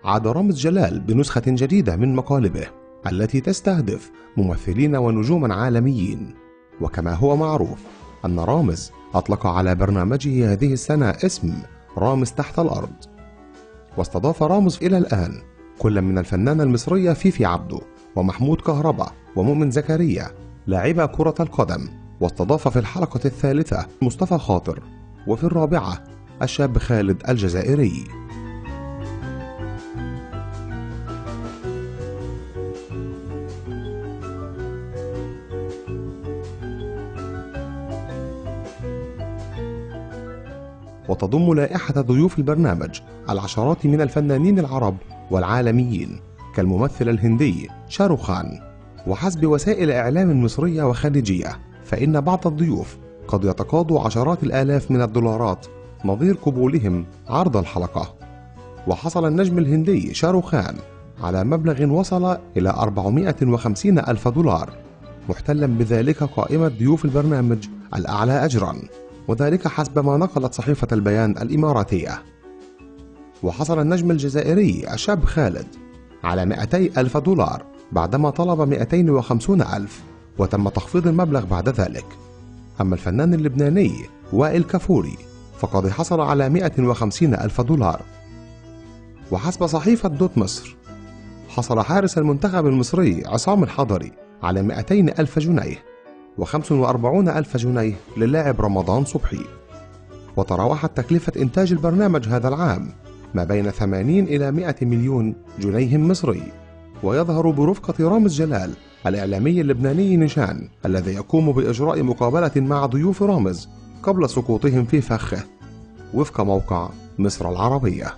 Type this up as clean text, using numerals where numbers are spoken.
عاد رامز جلال بنسخة جديدة من مقالبه التي تستهدف ممثلين ونجوما عالميين. وكما هو معروف أن رامز أطلق على برنامجه هذه السنة اسم رامز تحت الأرض. واستضاف رامز إلى الآن كل من الفنانة المصرية فيفي عبده ومحمود كهربا ومؤمن زكريا لاعبا كرة القدم، واستضاف في الحلقة الثالثة مصطفى خاطر، وفي الرابعة الشاب خالد الجزائري. وتضم لائحة ضيوف البرنامج العشرات من الفنانين العرب والعالميين كالممثل الهندي شاروخان. وحسب وسائل إعلام مصرية وخليجية فإن بعض الضيوف قد يتقاضوا عشرات الآلاف من الدولارات نظير قبولهم عرض الحلقة. وحصل النجم الهندي شاروخان على مبلغ وصل إلى 450 ألف دولار، محتلا بذلك قائمة ضيوف البرنامج الأعلى أجرا، وذلك حسب ما نقلت صحيفة البيان الإماراتية. وحصل النجم الجزائري الشاب خالد على 200 ألف دولار بعدما طلب 250 ألف، وتم تخفيض المبلغ بعد ذلك. أما الفنان اللبناني وائل كفوري فقد حصل على 150 ألف دولار. وحسب صحيفة دوت مصر حصل حارس المنتخب المصري عصام الحضري على 200 ألف جنيه، و45 ألف جنيه للاعب رمضان صبحي. وتراوحت تكلفة إنتاج البرنامج هذا العام ما بين 80 إلى 100 مليون جنيه مصري. ويظهر برفقة رامز جلال الإعلامي اللبناني نشان الذي يقوم بإجراء مقابلة مع ضيوف رامز قبل سقوطهم في فخه، وفق موقع مصر العربية.